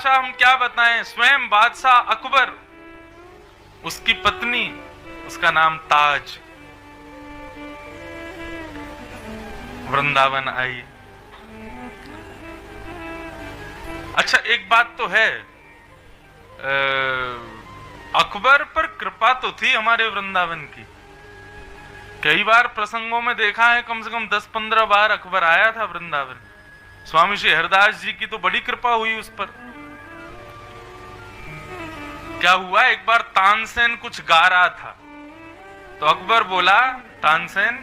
भाषा हम क्या बताएं, स्वयं बादशाह अकबर, उसकी पत्नी, उसका नाम ताज, वृंदावन आई। अच्छा, एक बात तो है, अकबर पर कृपा तो थी हमारे वृंदावन की। कई बार प्रसंगों में देखा है, कम से कम 10-15 बार अकबर आया था वृंदावन। स्वामी श्री हरदास जी की तो बड़ी कृपा हुई उस पर। क्या हुआ, एक बार तानसेन कुछ गा रहा था तो अकबर बोला, तानसेन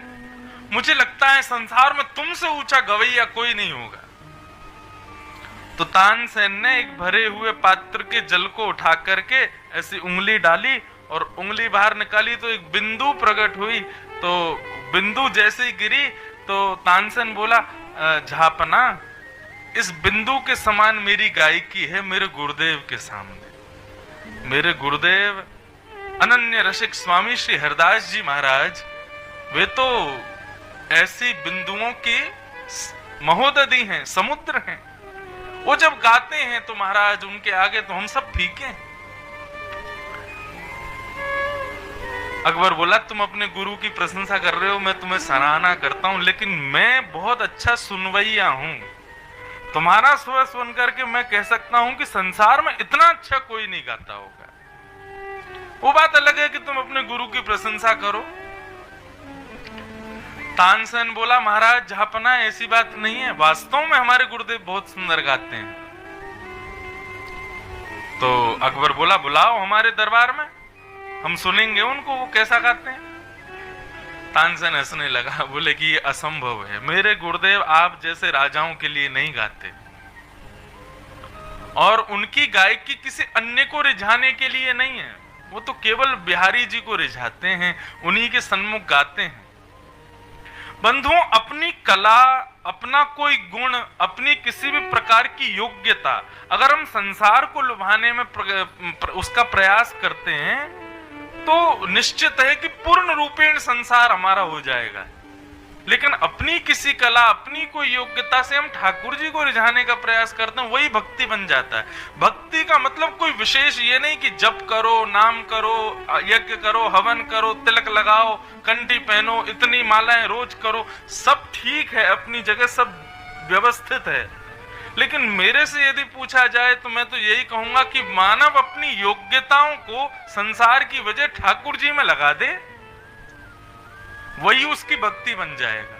मुझे लगता है संसार में तुमसे ऊंचा गवैया कोई नहीं होगा। तो तानसेन ने एक भरे हुए पात्र के जल को उठा करके ऐसी उंगली डाली और उंगली बाहर निकाली तो एक बिंदु प्रकट हुई। तो बिंदु जैसे ही गिरी तो तानसेन बोला, झापना, इस बिंदु के समान मेरी गायकी है मेरे गुरुदेव के सामने। मेरे गुरुदेव अनन्य रसिक स्वामी श्री हरदास जी महाराज, वे तो ऐसी बिंदुओं की महोदधि हैं, समुद्र हैं। वो जब गाते हैं तो महाराज उनके आगे तो हम सब फीके हैं। अकबर बोला, तुम अपने गुरु की प्रशंसा कर रहे हो, मैं तुम्हें सराहना करता हूं, लेकिन मैं बहुत अच्छा सुनवैया हूं। तुम्हारा स्वर सुन करके मैं कह सकता हूं कि संसार में इतना अच्छा कोई नहीं गाता होगा। वो बात अलग है कि तुम अपने गुरु की प्रशंसा करो। तानसेन बोला, महाराज झापना, ऐसी बात नहीं है, वास्तव में हमारे गुरुदेव बहुत सुंदर गाते हैं। तो अकबर बोला, बुलाओ हमारे दरबार में, हम सुनेंगे उनको, वो कैसा गाते हैं। तानसेन हंसने लगा, बोले कि ये असंभव है, मेरे गुरुदेव आप जैसे राजाओं के लिए नहीं गाते, और उनकी गायकी किसी अन्य को रिझाने के लिए नहीं है, वो तो केवल बिहारी जी को रिझाते हैं, उन्हीं के सन्मुख गाते हैं। बंधुओं, अपनी कला, अपना कोई गुण, अपनी किसी भी प्रकार की योग्यता अगर हम संसार को लुभाने में उसका प्रयास करते हैं तो निश्चित है कि पूर्ण रूपेण संसार हमारा हो जाएगा। लेकिन अपनी किसी कला, अपनी कोई योग्यता से हम ठाकुर जी को रिझाने का प्रयास करते हैं, वही भक्ति बन जाता है। भक्ति का मतलब कोई विशेष ये नहीं कि जप करो, नाम करो, यज्ञ करो, हवन करो, तिलक लगाओ, कंठी पहनो, इतनी मालाएं रोज करो, सब ठीक है, अपनी जगह सब व्यवस्थित है। लेकिन मेरे से यदि पूछा जाए तो मैं तो यही कहूंगा कि मानव अपनी योग्यताओं को संसार की वजह ठाकुर जी में लगा दे, वही उसकी भक्ति बन जाएगा।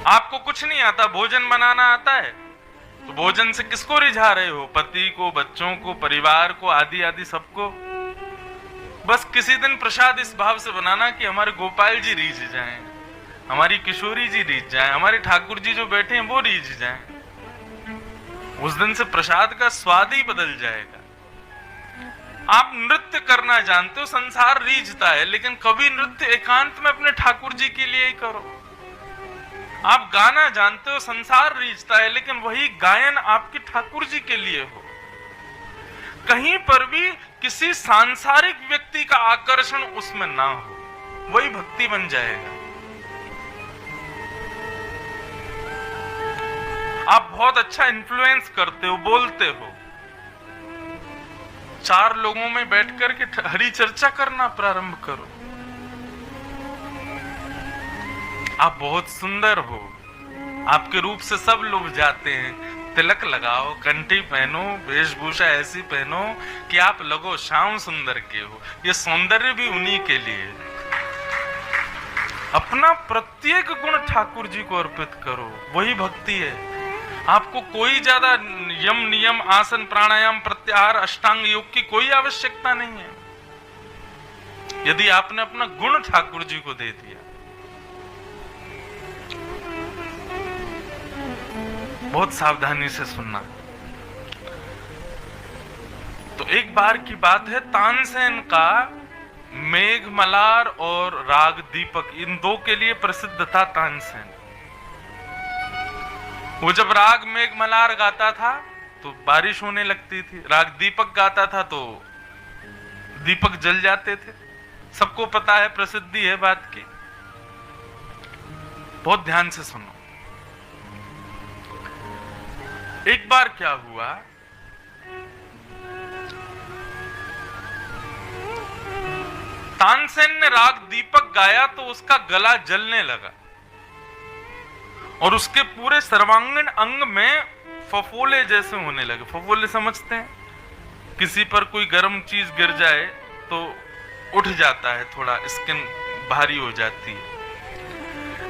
आपको कुछ नहीं आता, भोजन बनाना आता है, तो भोजन से किसको रिझा रहे हो? पति को, बच्चों को, परिवार को, आदि आदि सबको। बस किसी दिन प्रसाद इस भाव से बनाना कि हमारे गोपाल जी रीझ जाएं, हमारी किशोरी जी रीझ जाएं, हमारे ठाकुर जी जो बैठे हैं वो रीझ जाएं। उस दिन से प्रसाद का स्वाद ही बदल जाएगा। आप नृत्य करना जानते हो, संसार रीझता है, लेकिन कभी नृत्य एकांत में अपने ठाकुर जी के लिए ही करो। आप गाना जानते हो, संसार रीझता है, लेकिन वही गायन आपके ठाकुर जी के लिए हो। कहीं पर भी किसी सांसारिक व्यक्ति का आकर्षण उसमें ना हो, वही भक्ति बन जाएगा। आप बहुत अच्छा इन्फ्लुएंस करते हो, बोलते हो, 4 लोगों में बैठकर के हरि चर्चा करना प्रारंभ करो। आप बहुत सुंदर हो, आपके रूप से सब लोग जाते हैं। तिलक लगाओ, कंठी पहनो, वेशभूषा ऐसी पहनो कि आप लगो श्याम सुंदर के हो। ये सौंदर्य भी उन्हीं के लिए। अपना प्रत्येक गुण ठाकुर जी को अर्पित करो, वही भक्ति है। आपको कोई ज्यादा यम, नियम, आसन, प्राणायाम, प्रत्याहार, अष्टांग योग की कोई आवश्यकता नहीं है, यदि आपने अपना गुण ठाकुर जी को दे दिया। बहुत सावधानी से सुनना। तो एक बार की बात है, तानसेन का मेघमलार और राग दीपक, इन 2 के लिए प्रसिद्ध था तानसेन। वो जब राग मेघमलार गाता था तो बारिश होने लगती थी, राग दीपक गाता था तो दीपक जल जाते थे। सबको पता है, प्रसिद्धि है बात की। बहुत ध्यान से सुनो। एक बार क्या हुआ, तानसेन ने राग दीपक गाया तो उसका गला जलने लगा और उसके पूरे सर्वांगीण अंग में फफोले जैसे होने लगे। फफोले समझते हैं, किसी पर कोई गर्म चीज गिर जाए तो उठ जाता है, थोड़ा स्किन भारी हो जाती है,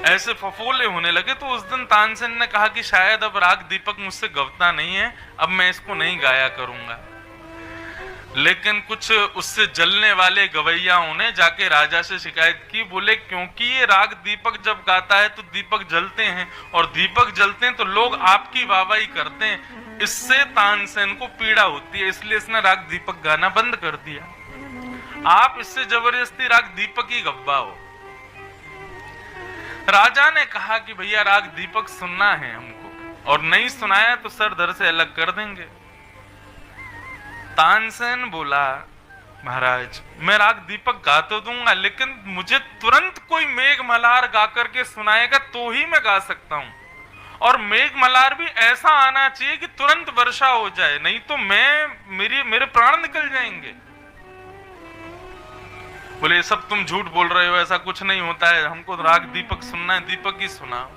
ऐसे फफोले होने लगे। तो उस दिन तानसेन ने कहा कि शायद अब राग दीपक मुझसे गवता नहीं है, अब मैं इसको नहीं गाया करूंगा। लेकिन कुछ उससे जलने वाले गवैयाओं ने जाके राजा से शिकायत की, बोले क्योंकि ये राग दीपक जब गाता है तो दीपक जलते हैं, और दीपक जलते हैं तो लोग आपकी वाहवाही करते हैं, इससे तानसेन को पीड़ा होती है, इसलिए इसने राग दीपक गाना बंद कर दिया। आप इससे जबरदस्ती राग दीपक ही गवाओ। राजा ने कहा कि भैया राग दीपक सुनना है हमको, और नहीं सुनाया तो सर धर से अलग कर देंगे। तानसेन बोला, महाराज मैं राग दीपक गा तो दूंगा, लेकिन मुझे तुरंत कोई मेघ मल्हार गा करके सुनाएगा तो ही मैं गा सकता हूं, और मेघ मल्हार भी ऐसा आना चाहिए कि तुरंत वर्षा हो जाए, नहीं तो मेरे प्राण निकल जाएंगे। बोले सब तुम झूठ बोल रहे हो, ऐसा कुछ नहीं होता है, हमको राग दीपक सुनना है, दीपक ही सुना।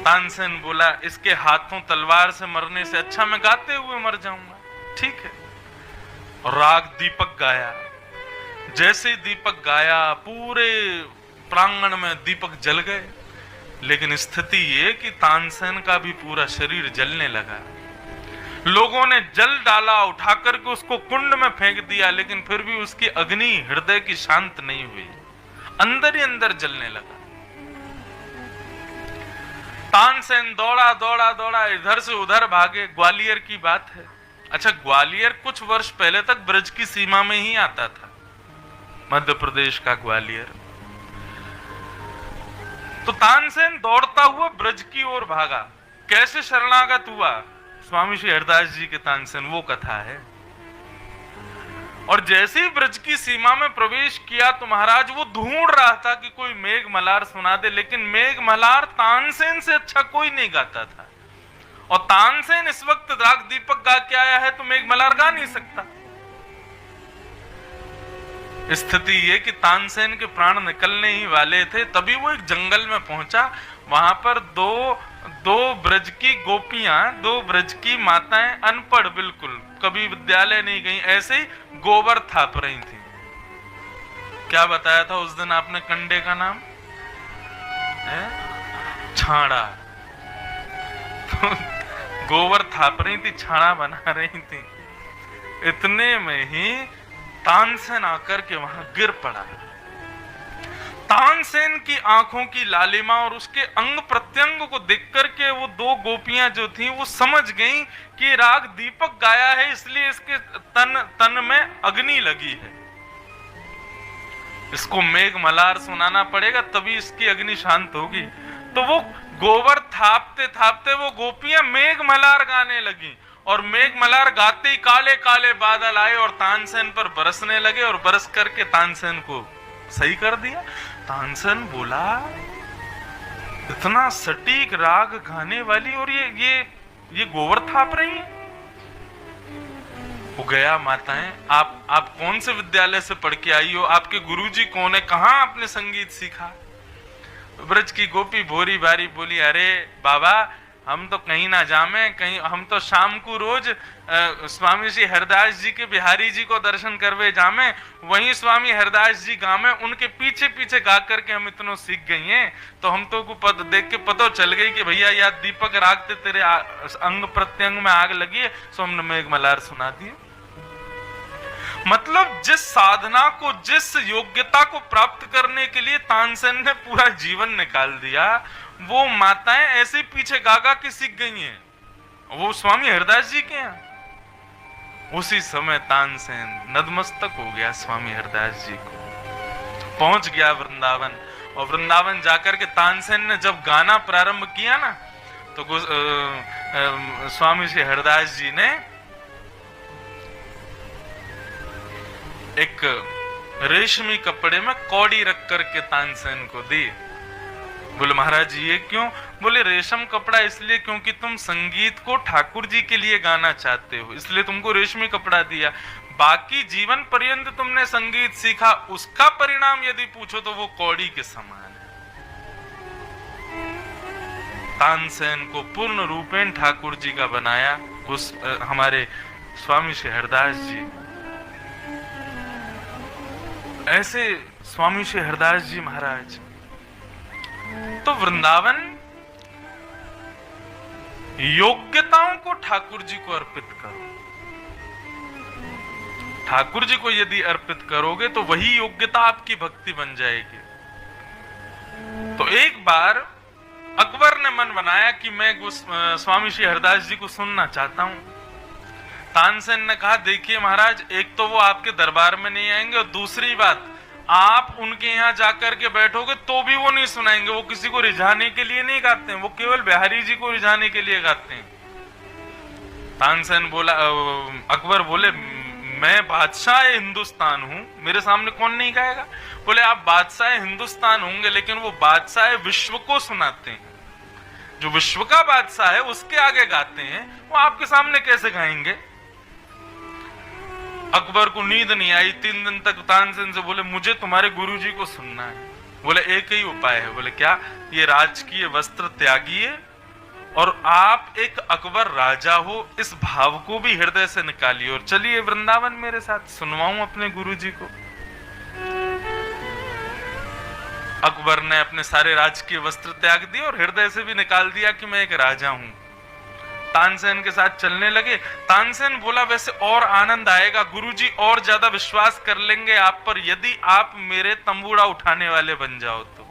तानसेन बोला, इसके हाथों तलवार से मरने से अच्छा मैं गाते हुए मर जाऊंगा। ठीक है, और राग दीपक गाया। जैसे ही दीपक गाया पूरे प्रांगण में दीपक जल गए, लेकिन स्थिति ये कि तानसेन का भी पूरा शरीर जलने लगा। लोगों ने जल डाला, उठा करके उसको कुंड में फेंक दिया, लेकिन फिर भी उसकी अग्नि हृदय की शांत नहीं हुई, अंदर ही अंदर जलने लगा। तानसेन दौड़ा दौड़ा दौड़ा, इधर से उधर भागे। ग्वालियर की बात है। अच्छा, ग्वालियर कुछ वर्ष पहले तक ब्रज की सीमा में ही आता था, मध्य प्रदेश का ग्वालियर। तो तानसेन दौड़ता हुआ ब्रज की ओर भागा। कैसे शरणागत हुआ? स्वामी श्री हरदास जी के तानसेन, वो कथा है। और जैसे ही ब्रज की सीमा में प्रवेश किया तो महाराज वो ढूंढ रहा था कि कोई मेघ मल्हार सुना दे, लेकिन मेघ मल्हार तानसेन से अच्छा कोई नहीं गाता था। और तानसेन इस वक्त राग दीपक गा के आया है तो मेघ मल्हार गा नहीं सकता। स्थिति ये कि तानसेन के प्राण निकलने ही वाले थे, तभी वो एक जंगल में पहुंचा। वहां पर दो ब्रज की गोपियां, दो ब्रज की माताएं, अनपढ़ बिल्कुल, कभी विद्यालय नहीं गई, ऐसे ही गोबर थाप रही थी। क्या बताया था उस दिन आपने कंडे का नाम? छाड़ा। तो गोबर थाप रही थी, छाड़ा बना रही थी। इतने में ही तानसेन आकर के वहां गिर पड़ा। तानसेन की आंखों की लालिमा और उसके अंग प्रत्यंग को देख करके वो दो गोपियां जो थी वो समझ गईं कि राग दीपक गाया है, इसलिए इसके तन में अग्नि लगी है, इसको मेघ मल्हार सुनाना पड़ेगा तभी इसकी अग्नि शांत होगी। तो वो गोबर थापते थापते वो गोपियां मेघ मल्हार गाने लगी, और मेघ मल्हार गाते ही काले काले बादल आए और तानसेन पर बरसने लगे, और बरस करके तानसेन को सही कर दिया। तानसेन बोला, इतना सटीक राग गाने वाली और ये गोबर थाप रही है। वो गया, माताएं आप कौन से विद्यालय से पढ़ के आई हो? आपके गुरुजी कौन है? कहाँ आपने संगीत सीखा? ब्रज की गोपी भोरी भारी बोली, अरे बाबा हम तो कहीं ना जामे, कहीं हम तो शाम को रोज स्वामी श्री हरदास जी के बिहारी जी को दर्शन करवे जामे, वहीं स्वामी हरदास जी गामे, उनके पीछे पीछे गा करके हम इतनों सीख गई हैं। तो हम तो को पद देख के पता चल गई कि भैया यार दीपक रागते तेरे अंग प्रत्यंग में आग लगी है, सो हमने मेघ मल्हार सुना दिए। मतलब जिस साधना को, जिस योग्यता को प्राप्त करने के लिए तानसेन ने पूरा जीवन निकाल दिया, वो माताएं ऐसे पीछे गागा के सीख गई हैं, वो स्वामी हरदास जी के हैं। उसी समय तानसेन नतमस्तक हो गया स्वामी हरदास जी को, पहुंच गया वृंदावन। और वृंदावन जाकर के तानसेन ने जब गाना प्रारंभ किया ना, तो स्वामी श्री हरदास जी ने एक रेशमी कपड़े में कौड़ी रख करके तानसेन को दी, बोले महाराज ये क्यों? बोले रेशम कपड़ा इसलिए क्योंकि तुम संगीत को ठाकुर जी के लिए गाना चाहते हो, इसलिए तुमको रेशमी कपड़ा दिया। बाकी जीवन पर्यंत तुमने संगीत सीखा, उसका परिणाम यदि पूछो तो वो कौड़ी के समान है। तानसेन को पूर्ण रूपेण ठाकुर जी का बनाया उस हमारे स्वामी श्री हरदास जी। ऐसे स्वामी श्री हरदास जी महाराज। तो वृंदावन योग्यताओं को ठाकुर जी को अर्पित करो। ठाकुर जी को यदि अर्पित करोगे तो वही योग्यता आपकी भक्ति बन जाएगी। तो एक बार अकबर ने मन बनाया कि मैं स्वामी श्री हरदास जी को सुनना चाहता हूं। तानसेन ने कहा देखिए महाराज, एक तो वो आपके दरबार में नहीं आएंगे और दूसरी बात आप उनके यहाँ जाकर के बैठोगे तो भी वो नहीं सुनाएंगे। वो किसी को रिझाने के लिए नहीं गाते हैं, वो केवल बिहारी जी को रिझाने के लिए गाते हैं। तानसेन बोला, अकबर बोले मैं बादशाह हिंदुस्तान हूं, मेरे सामने कौन नहीं गाएगा? बोले आप बादशाह हिंदुस्तान होंगे लेकिन वो बादशाह विश्व को सुनाते हैं, जो विश्व का बादशाह है उसके आगे गाते हैं, वो आपके सामने कैसे गाएंगे? अकबर को नींद नहीं आई 3 दिन तक। तानसेन से बोले मुझे तुम्हारे गुरुजी को सुनना है। बोले एक ही उपाय है। बोले क्या? ये राजकीय वस्त्र त्यागिए और आप एक अकबर राजा हो इस भाव को भी हृदय से निकालिए और चलिए वृंदावन मेरे साथ, सुनवाऊं अपने गुरुजी को। अकबर ने अपने सारे राजकीय वस्त्र त्याग दिए और हृदय से भी निकाल दिया कि मैं एक राजा हूं। तानसेन के साथ चलने लगे। तानसेन बोला वैसे और आनंद आएगा, गुरुजी और ज्यादा विश्वास कर लेंगे आप पर यदि आप मेरे तंबूरा उठाने वाले बन जाओ तो।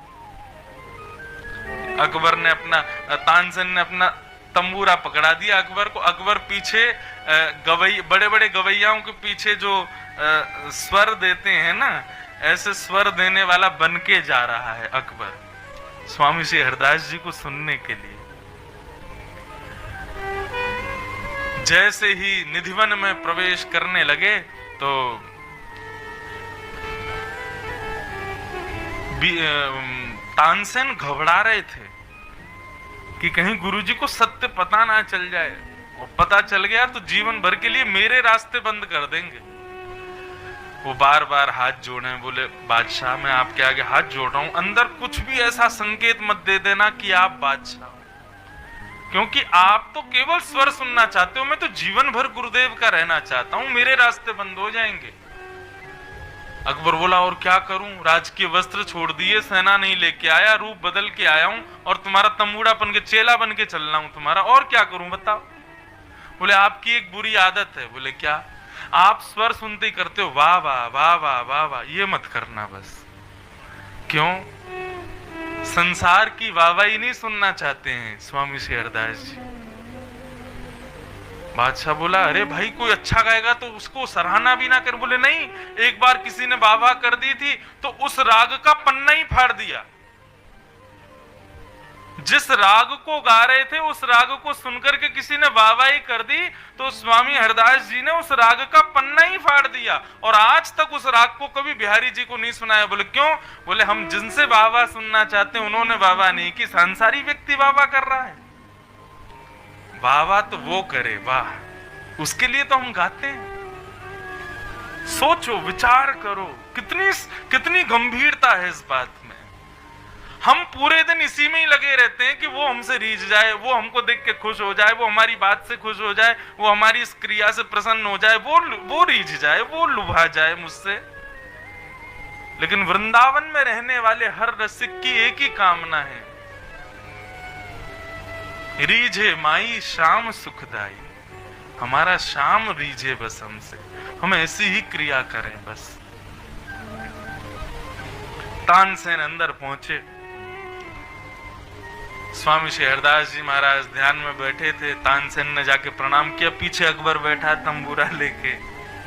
अकबर ने तानसेन ने अपना तंबूरा पकड़ा दिया अकबर को। अकबर पीछे बड़े बड़े गवैयाओं के पीछे जो स्वर देते हैं ना, ऐसे स्वर देने वाला बन के जा रहा है अकबर स्वामी श्री हरदास जी को सुनने के लिए। जैसे ही निधिवन में प्रवेश करने लगे तो तानसेन घबरा रहे थे कि कहीं गुरुजी को सत्य पता ना चल जाए, और पता चल गया तो जीवन भर के लिए मेरे रास्ते बंद कर देंगे। वो बार बार हाथ जोड़े, बोले बादशाह मैं आपके आगे हाथ जोड़ रहा हूं, अंदर कुछ भी ऐसा संकेत मत दे देना कि आप बादशाह, क्योंकि आप तो केवल स्वर सुनना चाहते हो, मैं तो जीवन भर गुरुदेव का रहना चाहता हूं, मेरे रास्ते बंद हो जाएंगे। अकबर बोला और क्या करूं? राजकीय वस्त्र छोड़ दिए, सेना नहीं लेके आया, रूप बदल के आया हूं और तुम्हारा तंबूड़ा बन के चेला बन के चल रहा हूं तुम्हारा, और क्या करूं बताओ? बोले आपकी एक बुरी आदत है। बोले क्या? आप स्वर सुनते ही करते हो वाह वाह वाह वाह वाह वाह, ये मत करना बस। क्यों? संसार की वाहवाही नहीं सुनना चाहते हैं स्वामी श्री हरदास जी। बादशाह बोला अरे भाई कोई अच्छा गाएगा तो उसको सराहना भी ना कर। बोले नहीं, एक बार किसी ने वाह वाह कर दी थी तो उस राग का पन्ना ही फाड़ दिया। जिस राग को गा रहे थे उस राग को सुनकर के किसी ने वाहवाही कर दी तो स्वामी हरदास जी ने उस राग का पन्ना ही फाड़ दिया, और आज तक उस राग को कभी बिहारी जी को नहीं सुनाया। बोले क्यों? बोले हम जिनसे वाह वाह सुनना चाहते हैं उन्होंने वाह वाह नहीं की, सांसारिक व्यक्ति वाह वाह कर रहा है। वाह वाह तो वो करे, वाह उसके लिए तो हम गाते हैं। सोचो, विचार करो, कितनी गंभीरता है इस बात में। हम पूरे दिन इसी में ही लगे रहते हैं कि वो हमसे रीझ जाए, वो हमको देख के खुश हो जाए, वो हमारी बात से खुश हो जाए, वो हमारी इस क्रिया से प्रसन्न हो जाए, वो रीझ जाए, वो लुभा जाए मुझसे। लेकिन वृंदावन में रहने वाले हर रसिक की एक ही कामना है, रीझे माई शाम सुखदाई, हमारा शाम रीझे बस हमसे, हम ऐसी ही क्रिया करें बस। तानसेन अंदर पहुंचे। स्वामी श्री हरदास जी महाराज ध्यान में बैठे थे। तानसेन ने जाके प्रणाम किया। पीछे अकबर बैठा तंबूरा लेके,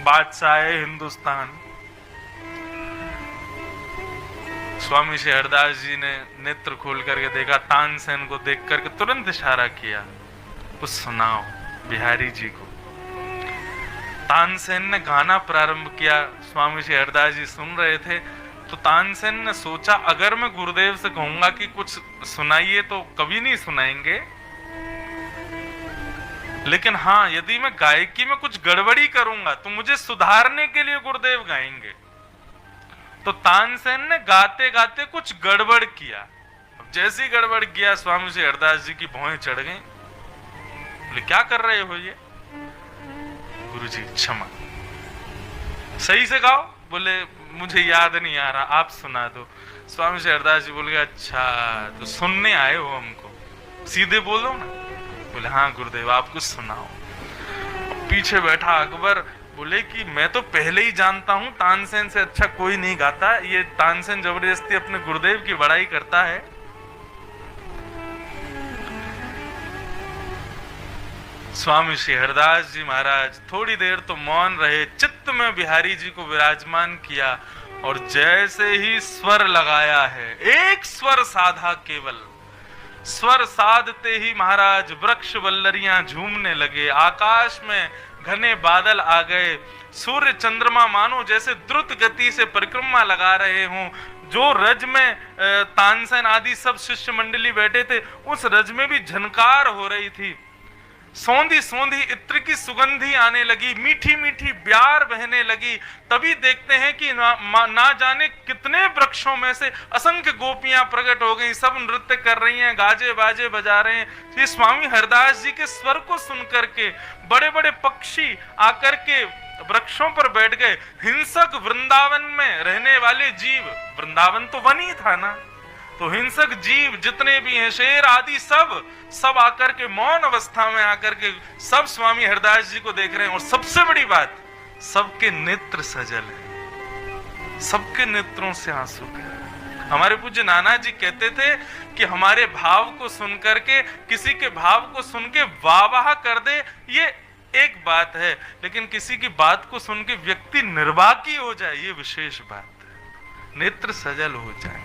बादशाह है हिंदुस्तान। स्वामी श्री हरदास जी ने नेत्र खोल करके देखा, तानसेन को देख करके तुरंत इशारा किया, कुछ सुनाओ बिहारी जी को। तानसेन ने गाना प्रारंभ किया। स्वामी श्री हरदास जी सुन रहे थे तो तानसेन ने सोचा अगर मैं गुरुदेव से कहूंगा कि कुछ सुनाइए तो कभी नहीं सुनाएंगे, लेकिन हाँ यदि मैं गायकी में कुछ गड़बड़ी करूंगा तो मुझे सुधारने के लिए गुरुदेव गाएंगे। तो तानसेन ने गाते गाते कुछ गड़बड़ किया। अब जैसी गड़बड़ किया स्वामी श्री हरदास जी की भौहें चढ़ गई। बोले क्या कर रहे हो ये? गुरुजी क्षमा, सही से गाओ। बोले मुझे याद नहीं आ रहा, आप सुना दो। स्वामी श्री हरदास जी बोले अच्छा तो सुनने आए हो हमको, सीधे बोलो ना। बोले हाँ गुरुदेव आप कुछ सुनाओ। पीछे बैठा अकबर बोले कि मैं तो पहले ही जानता हूं तानसेन से अच्छा कोई नहीं गाता, ये तानसेन जबरदस्ती अपने गुरुदेव की बड़ाई करता है। स्वामी श्री हरदास जी महाराज थोड़ी देर तो मौन रहे, चित्त में बिहारी जी को विराजमान किया और जैसे ही स्वर लगाया है, एक स्वर साधा केवल, स्वर साधते ही महाराज वृक्ष वल्लरियां झूमने लगे, आकाश में घने बादल आ गए, सूर्य चंद्रमा मानो जैसे द्रुत गति से परिक्रमा लगा रहे हों। जो रज में तानसेन आदि सब शिष्य मंडली बैठे थे उस रज में भी झनकार हो रही थी। सौंधी सौंधी इत्र की सुगंधी आने लगी, मीठी मीठी ब्यार बहने लगी। तभी देखते हैं कि ना जाने कितने वृक्षों में से असंख्य गोपियां प्रकट हो गई, सब नृत्य कर रही हैं, गाजे बाजे बजा रहे हैं। ये स्वामी हरदास जी के स्वर को सुनकर के बड़े बड़े पक्षी आकर के वृक्षों पर बैठ गए। हिंसक वृंदावन में रहने वाले जीव, वृंदावन तो वन ही था ना, तो हिंसक जीव जितने भी हैं, शेर आदि सब आकर के मौन अवस्था में आकर के सब स्वामी हरदास जी को देख रहे हैं। और सबसे बड़ी बात, सबके नेत्र सजल है, सबके नेत्रों से आंसू है। हमारे पूज्य नाना जी कहते थे कि हमारे भाव को सुनकर के, किसी के भाव को सुन के वाह वाह कर दे ये एक बात है, लेकिन किसी की बात को सुन के व्यक्ति निर्वाकी हो जाए ये विशेष बात है, नेत्र सजल हो जाए।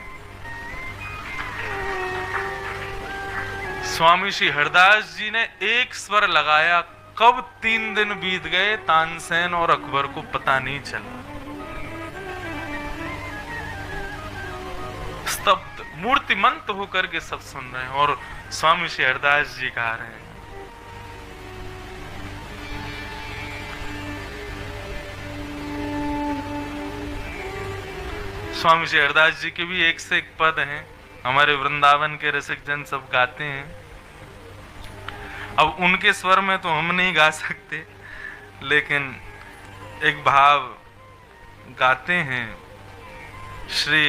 स्वामी श्री हरदास जी ने एक स्वर लगाया, कब 3 दिन बीत गए तानसेन और अकबर को पता नहीं चला। स्तब्ध मूर्तिमंत होकर के सब सुन रहे हैं और स्वामी श्री हरदास जी गा रहे हैं। स्वामी श्री हरदास जी के भी एक से एक पद हैं, हमारे वृंदावन के रसिक जन सब गाते हैं। अब उनके स्वर में तो हम नहीं गा सकते, लेकिन एक भाव गाते हैं श्री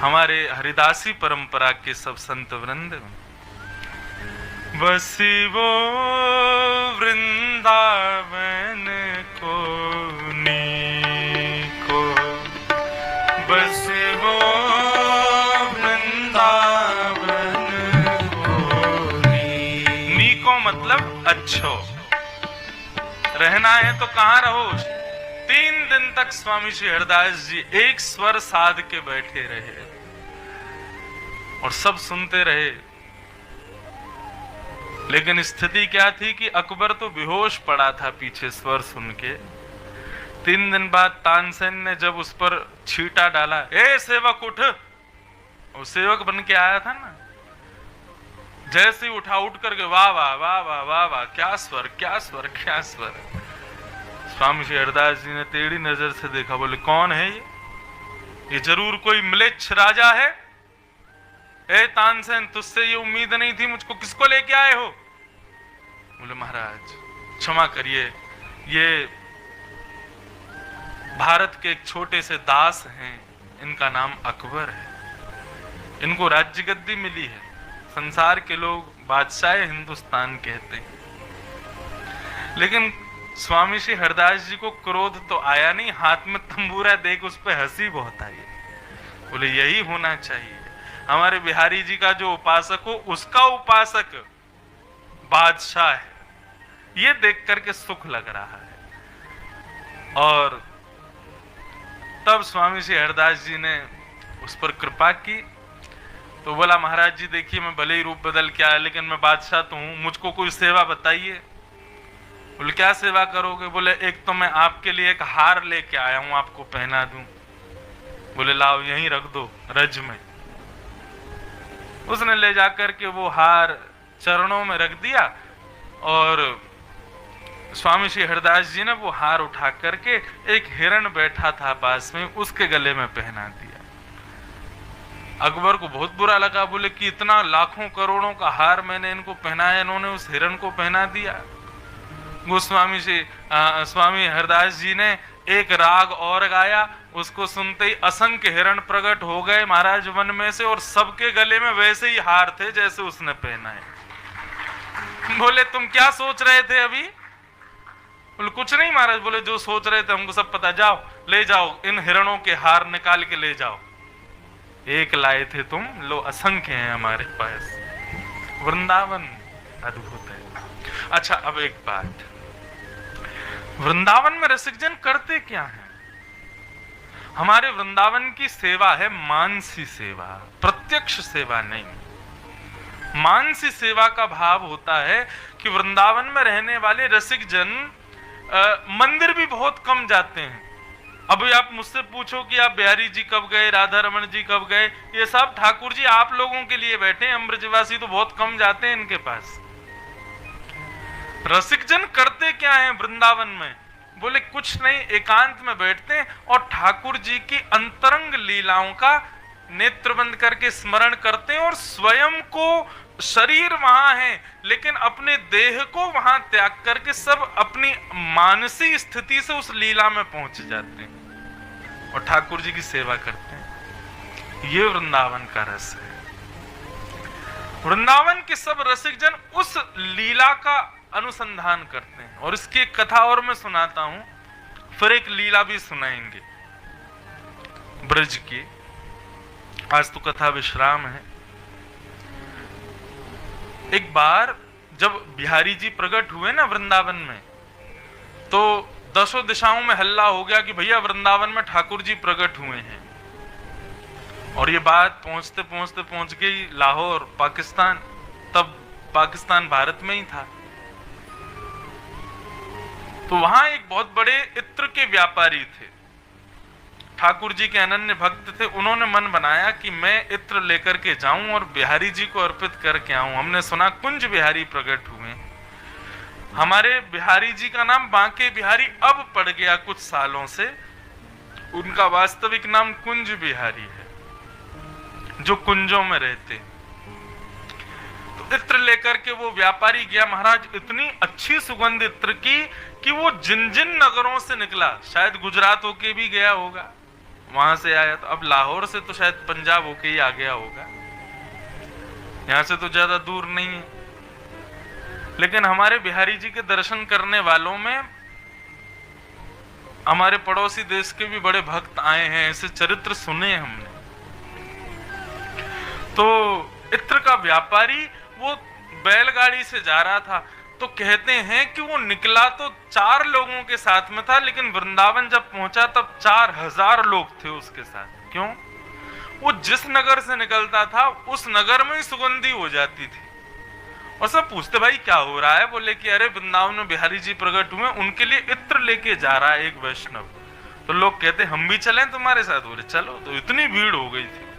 हमारे हरिदासी परंपरा के सब संत वृंद। बसी वो वृंदावन को नीको, बस वो मतलब अच्छो, रहना है तो कहां रहो। 3 दिन तक स्वामी श्री हरदास जी एक स्वर साध के बैठे रहे और सब सुनते रहे। लेकिन स्थिति क्या थी कि अकबर तो बेहोश पड़ा था पीछे स्वर सुन के। 3 दिन बाद तानसेन ने जब उस पर छींटा डाला, ए सेवक उठ, वो सेवक बन के आया था ना, जैसे ही उठा, उठ करके वाह वाह वाह वाह वाह वाह, क्या स्वर क्या स्वर क्या स्वर। स्वामी श्री हरदास जी ने टेढ़ी नजर से देखा, बोले कौन है ये जरूर कोई म्लेच्छ राजा है। ए तानसेन, तुझसे ये उम्मीद नहीं थी, मुझको किसको लेके आए हो? बोले महाराज क्षमा करिए, ये भारत के एक छोटे से दास हैं, इनका नाम अकबर है, इनको राज्य गद्दी मिली है, संसार के लोग बादशाह हिंदुस्तान कहते हैं। लेकिन स्वामी श्री हरदास जी को क्रोध तो आया नहीं, हाथ में तंबूरा देख उस पर हंसी बहुत आई। बोले यही होना चाहिए, हमारे बिहारी जी का जो उपासक हो उसका उपासक बादशाह है, ये देख करके सुख लग रहा है। और तब स्वामी श्री हरदास जी ने उस पर कृपा की, तो बोला महाराज जी देखिए मैं भले ही रूप बदल के आया, लेकिन मैं बादशाह तो हूं, मुझको कोई सेवा बताइए। बोले क्या सेवा करोगे? बोले एक तो मैं आपके लिए एक हार लेके आया हूं, आपको पहना दूं। बोले लाओ यहीं रख दो रज में। उसने ले जाकर के वो हार चरणों में रख दिया और स्वामी श्री हरदास जी ने वो हार उठा करके एक हिरण बैठा था पास में, उसके गले में पहना दिया। अकबर को बहुत बुरा लगा, बोले कि इतना लाखों करोड़ों का हार मैंने इनको पहनाया, इन्होंने उस हिरण को पहना दिया। गोस्वामी जी स्वामी हरदास जी ने एक राग और गाया, उसको सुनते ही असंख्य हिरण प्रकट हो गए महाराज वन में से, और सबके गले में वैसे ही हार थे जैसे उसने पहना है। बोले तुम क्या सोच रहे थे अभी? बोले कुछ नहीं महाराज। बोले जो सोच रहे थे हमको सब पता, जाओ ले जाओ इन हिरणों के हार निकाल के ले जाओ। एक लाए थे तुम, लो असंख्य हैं हमारे पास। वृंदावन अद्भुत है। अच्छा अब एक बात, वृंदावन में रसिक जन करते क्या है? हमारे वृंदावन की सेवा है मानसी सेवा, प्रत्यक्ष सेवा नहीं। मानसी सेवा का भाव होता है कि वृंदावन में रहने वाले रसिक जन मंदिर भी बहुत कम जाते हैं। अभी आप मुझसे पूछो कि आप बिहारी जी कब गए, राधा रमन जी कब गए, ये सब ठाकुर जी आप लोगों के लिए बैठे हैं। अमृतवासी तो बहुत कम जाते हैं इनके पास। रसिक जन करते क्या है वृंदावन में? बोले कुछ नहीं, एकांत में बैठते हैं और ठाकुर जी की अंतरंग लीलाओं का नेत्र बंद करके स्मरण करते हैं, और स्वयं को शरीर वहां है लेकिन अपने देह को वहां त्याग करके सब अपनी मानसिक स्थिति से उस लीला में पहुंच जाते हैं और ठाकुर जी की सेवा करते हैं। ये वृंदावन का रस है। वृंदावन के सब रसिक जन उस लीला का अनुसंधान करते हैं। और इसकी एक कथा और मैं सुनाता हूं, फिर एक लीला भी सुनाएंगे ब्रज की। आज तो कथा विश्राम है। एक बार जब बिहारी जी प्रकट हुए ना वृंदावन में, तो दसों दिशाओं में हल्ला हो गया कि भैया वृंदावन में ठाकुर जी प्रकट हुए हैं। और ये बात पहुंचते पहुंचते पहुंच गई लाहौर, पाकिस्तान। तब पाकिस्तान भारत में ही था। तो वहां एक बहुत बड़े इत्र के व्यापारी थे, ठाकुर जी के अनन्य भक्त थे। उन्होंने मन बनाया कि मैं इत्र लेकर के जाऊं और बिहारी जी को अर्पित करके आऊं। हमने सुना कुंज बिहारी प्रकट हुए। हमारे बिहारी जी का नाम बांके बिहारी अब पड़ गया कुछ सालों से, उनका वास्तविक नाम कुंज बिहारी है, जो कुंजों में रहते। तो इत्र लेकर के वो व्यापारी गया महाराज, इतनी अच्छी सुगंध इत्र की कि वो जिन जिन नगरों से निकला, शायद गुजरात होके भी गया होगा, वहां से आया। तो अब लाहौर से तो शायद पंजाब होके ही आ गया होगा, यहां से तो ज्यादा दूर नहीं है। लेकिन हमारे बिहारी जी के दर्शन करने वालों में हमारे पड़ोसी देश के भी बड़े भक्त आए हैं, ऐसे चरित्र सुने हमने। तो इत्र का व्यापारी वो बैलगाड़ी से जा रहा था, तो कहते हैं कि वो निकला तो 4 लोगों के साथ में था, लेकिन वृंदावन जब पहुंचा तब 4000 लोग थे उसके साथ। क्यों? वो जिस नगर से निकलता था उस नगर में ही सुगंधी हो जाती थी। और सब पूछते भाई क्या हो रहा है? बोले कि अरे वृंदावन में बिहारी जी प्रकट हुए, उनके लिए इत्र लेके जा रहा है एक वैष्णव। तो लोग कहते हम भी चलें तुम्हारे साथ? बोले चलो। तो इतनी भीड़ हो गई थी।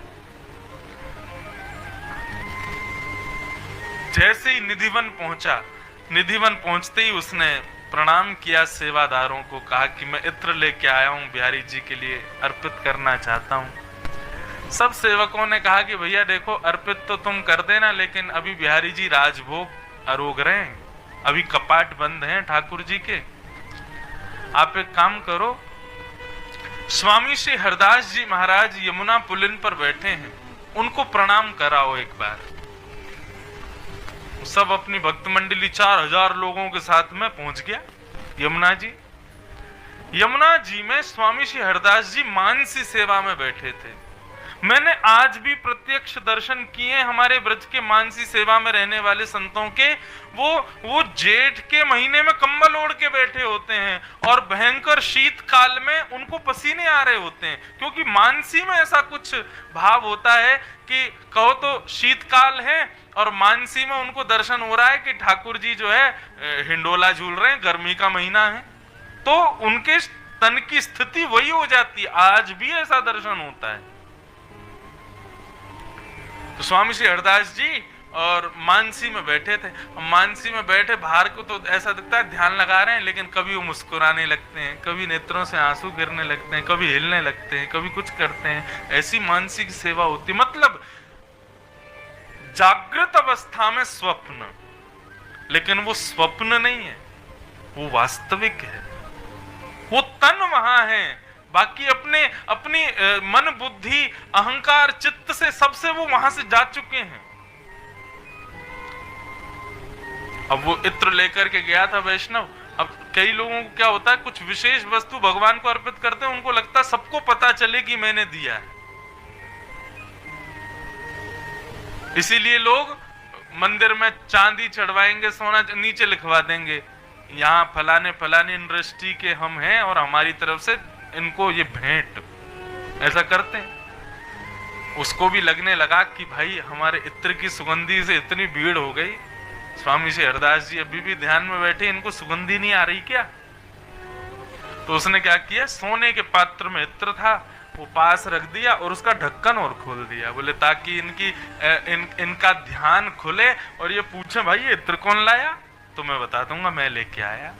जैसे ही निधिवन पहुंचा, निधिवन पहुंचते ही उसने प्रणाम किया सेवादारों को, कहा कि मैं इत्र लेके आया हूं, बिहारी जी के लिए अर्पित करना चाहता हूं। सब सेवकों ने कहा कि भैया देखो अर्पित तो तुम कर देना, लेकिन अभी बिहारी जी राजभोग अरोग रहे हैं, अभी कपाट बंद हैं ठाकुर जी के। आप एक काम करो, स्वामी श्री हरदास जी महाराज यमुना पुलिन पर बैठे हैं, उनको प्रणाम कराओ एक बार। सब अपनी भक्त मंडली 4000 लोगों के साथ में पहुंच गया यमुना जी। यमुना जी में स्वामी श्री हरदास जी मानसी सेवा में बैठे थे। मैंने आज भी प्रत्यक्ष दर्शन किए हमारे ब्रज के मानसी सेवा में रहने वाले संतों के। वो जेठ के महीने में कंबल ओढ़ के बैठे होते हैं और भयंकर शीतकाल में उनको पसीने आ रहे होते हैं, क्योंकि मानसी में ऐसा कुछ भाव होता है कि कहो तो शीतकाल है और मानसी में उनको दर्शन हो रहा है कि ठाकुर जी जो है हिंडोला झूल रहे हैं, गर्मी का महीना है, तो उनके तन की स्थिति वही हो जाती है। आज भी ऐसा दर्शन होता है। तो स्वामी श्री हरदास जी और मानसी में बैठे थे। मानसी में बैठे बाहर को तो ऐसा दिखता है ध्यान लगा रहे हैं, लेकिन कभी वो मुस्कुराने लगते हैं, कभी नेत्रों से आंसू गिरने लगते हैं, कभी हिलने लगते हैं, कभी कुछ करते हैं। ऐसी मानसी की सेवा होती, मतलब जागृत अवस्था में स्वप्न, लेकिन वो स्वप्न नहीं है, वो वास्तविक है। वो तन वहां है, बाकी अपनी मन बुद्धि अहंकार चित्त से सबसे वो वहां से जा चुके हैं। अब वो इत्र लेकर के गया था वैष्णव। अब कई लोगों को क्या होता है, कुछ विशेष वस्तु भगवान को अर्पित करते हैं, उनको लगता है सबको पता चले कि मैंने दिया है। इसीलिए लोग मंदिर में चांदी चढ़वाएंगे, सोना नीचे लिखवा देंगे, यहाँ फलाने फलाने इंडस्ट्री के हम हैं और हमारी तरफ से इनको ये भेंट। ऐसा करते हैं। उसको भी लगने लगा कि भाई हमारे इत्र की सुगंधी से इतनी भीड़ हो गई, स्वामी श्री हरदास जी अभी भी ध्यान में बैठे, इनको सुगंधी नहीं आ रही क्या? तो उसने क्या किया, सोने के पात्र में इत्र था, वो पास रख दिया और उसका ढक्कन और खोल दिया, बोले ताकि इनका ध्यान खुले और ये पूछे भाई ये इत्र कौन लाया, तो मैं बता दूंगा मैं लेके आया।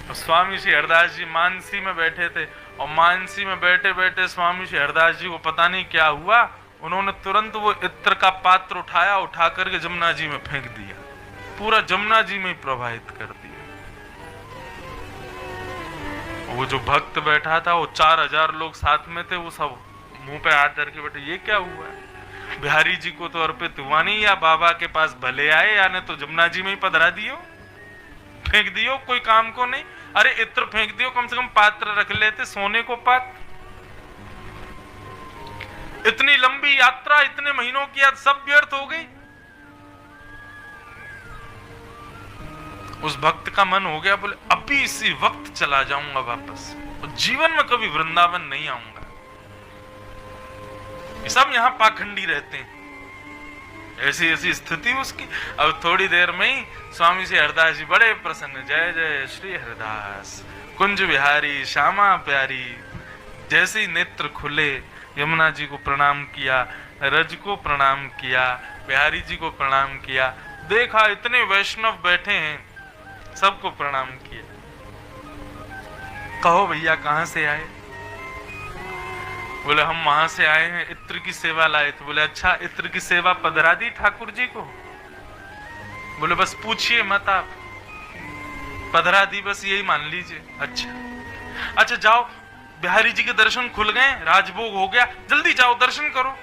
स्वामी श्री हरदास जी मानसी में बैठे थे और मानसी में बैठे बैठे स्वामी श्री हरदास जी को पता नहीं क्या हुआ, उन्होंने तुरंत वो इत्र का पात्र उठाया, उठा करके जमुना जी में फेंक दिया, पूरा जमुना जी में प्रवाहित कर दिया। वो जो भक्त बैठा था, वो 4000 लोग साथ में थे, वो सब मुंह पे हाथ धर के बैठे, ये क्या हुआ है? बिहारी जी को तो अर्पित हुआ नहीं, या बाबा के पास भले आए या ने तो जमुना जी में ही पधरा दियो, फेंक दियो, कोई काम को नहीं। अरे इत्र फेंक दियो, कम से कम पात्र रख लेते, सोने को पात्र। इतनी लंबी यात्रा, इतने महीनों की, आज सब व्यर्थ हो गई। उस भक्त का मन हो गया, बोले अभी इसी वक्त चला जाऊंगा वापस, और जीवन में कभी वृंदावन नहीं आऊंगा। ये सब यहां पाखंडी रहते हैं, ऐसी ऐसी स्थिति उसकी। अब थोड़ी देर में ही स्वामी श्री हरदास जी बड़े प्रसन्न, जय जय श्री हरदास, कुंज बिहारी श्यामा प्यारी। जैसे ही नेत्र खुले, यमुना जी को प्रणाम किया, रज को प्रणाम किया, बिहारी जी को प्रणाम किया, देखा इतने वैष्णव बैठे हैं, सबको प्रणाम किया। कहो भैया कहां से आए? बोले हम वहां से आए हैं, इत्र की सेवा लाए थे। बोले अच्छा, इत्र की सेवा पधरा दी ठाकुर जी को? बोले बस पूछिए मत, आप पधरा दी, बस यही मान लीजिए। अच्छा जाओ, बिहारी जी के दर्शन खुल गए, राजभोग हो गया, जल्दी जाओ दर्शन करो।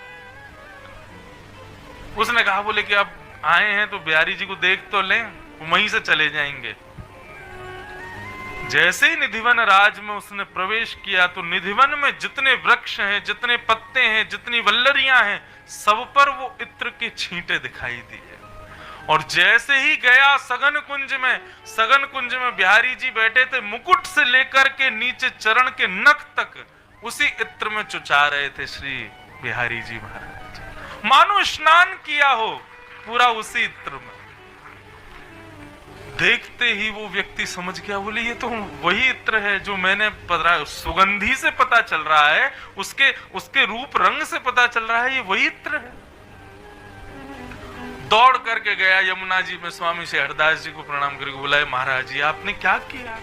उसने कहा बोले कि अब आए हैं तो बिहारी जी को देख तो लें, वहीं से चले जाएंगे। जैसे ही निधिवन राज में उसने प्रवेश किया, तो निधिवन में जितने वृक्ष हैं, जितने पत्ते हैं, जितनी वल्लरियां हैं, सब पर वो इत्र के छींटे दिखाई दिए। और जैसे ही गया सगन कुंज में बिहारी जी बैठे थे, मुकुट से लेकर के नीचे चरण के नख तक उसी इत्र में चुचा रहे थे श्री बिहारी जी महाराज, मानो स्नान किया हो पूरा उसी इत्र में। देखते ही वो व्यक्ति समझ गया, बोले ये तो वही इत्र है जो मैंने पधरा, सुगंधी से पता चल रहा है, उसके रूप रंग से पता चल रहा है, ये वही इत्र है। दौड़ करके गया यमुना जी में, स्वामी श्री हरदास जी को प्रणाम करके बुलाए, महाराज जी आपने क्या किया?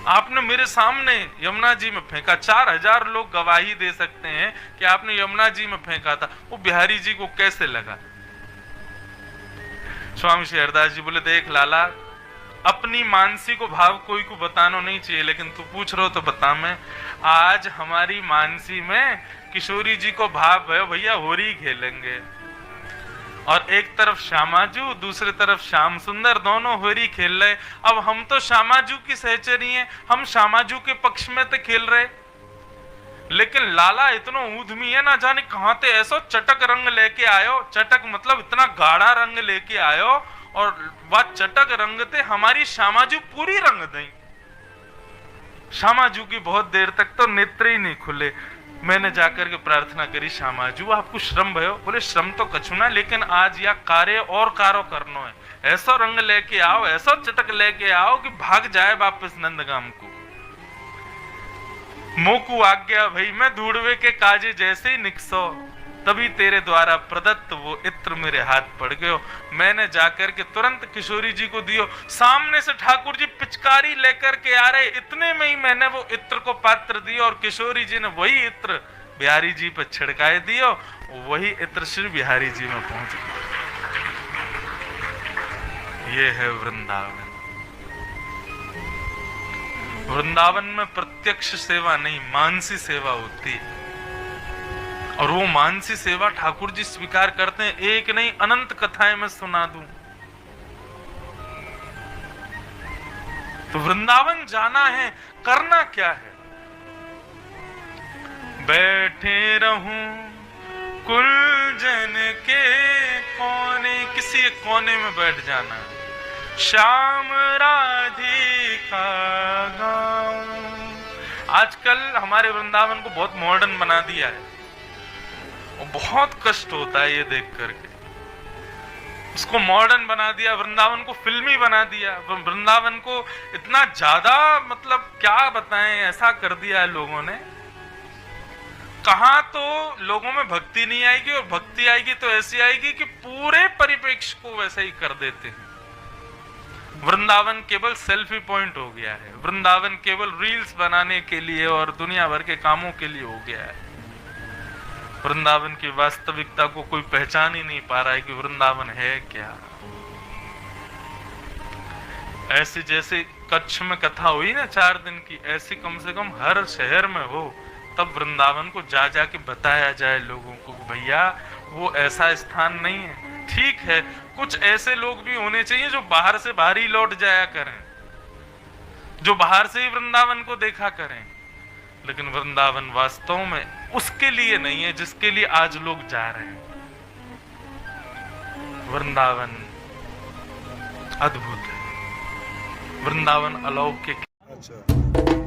आपने मेरे सामने यमुना जी में फेंका, 4000 लोग गवाही दे सकते हैं कि आपने यमुना जी में फेंका था, वो बिहारी जी को कैसे लगा? स्वामी श्री हरदास जी बोले देख लाला, अपनी मानसी को भाव कोई को बताना नहीं चाहिए, लेकिन तू पूछ रहा हो तो बता। मैं आज हमारी मानसी में किशोरी जी को भाव है, भैया होरी खेलेंगे, और एक तरफ श्यामाजू, दूसरी तरफ श्याम सुंदर, दोनों होरी खेल रहे। अब हम तो श्यामाजू की सहचरी हैं, हम श्यामाजू के पक्ष में तो खेल रहे, लेकिन लाला इतना ऊधमी है, ना जाने कहां से ऐसा चटक रंग लेके आयो। चटक मतलब इतना गाढ़ा रंग लेके आयो, और वह चटक रंग ते हमारी श्यामाजू पूरी रंग दई। श्यामाजू की बहुत देर तक तो नेत्र ही नहीं खुले। मैंने जाकर के प्रार्थना करी, श्यामाजू आपको श्रम भयो? बोले श्रम तो कछु ना, लेकिन आज या कार्य और कारो करनो है। ऐसा रंग लेके आओ, ऐसा चटक लेके आओ कि भाग जाए वापस नंदगाम को। मोकू आज्ञा भई, मैं धूड़वे के काजे जैसे ही निकसो, तभी तेरे द्वारा प्रदत्त वो इत्र मेरे हाथ पड़ गयो। मैंने जाकर के तुरंत किशोरी जी को दियो। सामने से ठाकुर जी पिचकारी लेकर के आ रहे, इतने में ही मैंने वो इत्र को पात्र दियो, और किशोरी जी ने वही इत्र बिहारी जी पर छिड़काए दियो। वही इत्र श्री बिहारी जी में पहुंच गया। ये है वृंदावन। वृंदावन में प्रत्यक्ष सेवा नहीं, मानसी सेवा होती है, और वो मानसी सेवा ठाकुर जी स्वीकार करते हैं। एक नहीं, अनंत कथाएं मैं सुना दूं। तो वृंदावन जाना है, करना क्या है? बैठे रहूं कुलजन के कोने, किसी एक कोने में बैठ जाना है। श्याम राधिका गाऊं। आजकल हमारे वृंदावन को बहुत मॉडर्न बना दिया है, और बहुत कष्ट होता है ये देख करके। उसको मॉडर्न बना दिया, वृंदावन को फिल्मी बना दिया, वृंदावन को इतना ज्यादा, मतलब क्या बताएं, ऐसा कर दिया है लोगों ने। कहां तो लोगों में भक्ति नहीं आएगी, और भक्ति आएगी तो ऐसी आएगी कि पूरे परिप्रेक्ष्य को वैसे ही कर देते हैं। वृंदावन केवल सेल्फी पॉइंट हो गया है। वृंदावन केवल रील्स बनाने के लिए और दुनिया भर के कामों के लिए हो गया है। वृंदावन की वास्तविकता को कोई पहचान ही नहीं पा रहा है कि वृंदावन है क्या। ऐसी जैसे कच्छ में कथा हुई ना 4 दिन की, ऐसी कम से कम हर शहर में हो, तब वृंदावन को जा जाके बताया जाए लोगों को, भैया वो ऐसा स्थान नहीं है। ठीक है, कुछ ऐसे लोग भी होने चाहिए जो बाहर से बाहर ही लौट जाया करें, जो बाहर से ही वृंदावन को देखा करें, लेकिन वृंदावन वास्तव में उसके लिए नहीं है जिसके लिए आज लोग जा रहे हैं। वृंदावन अद्भुत है, वृंदावन अलौकिक। अच्छा।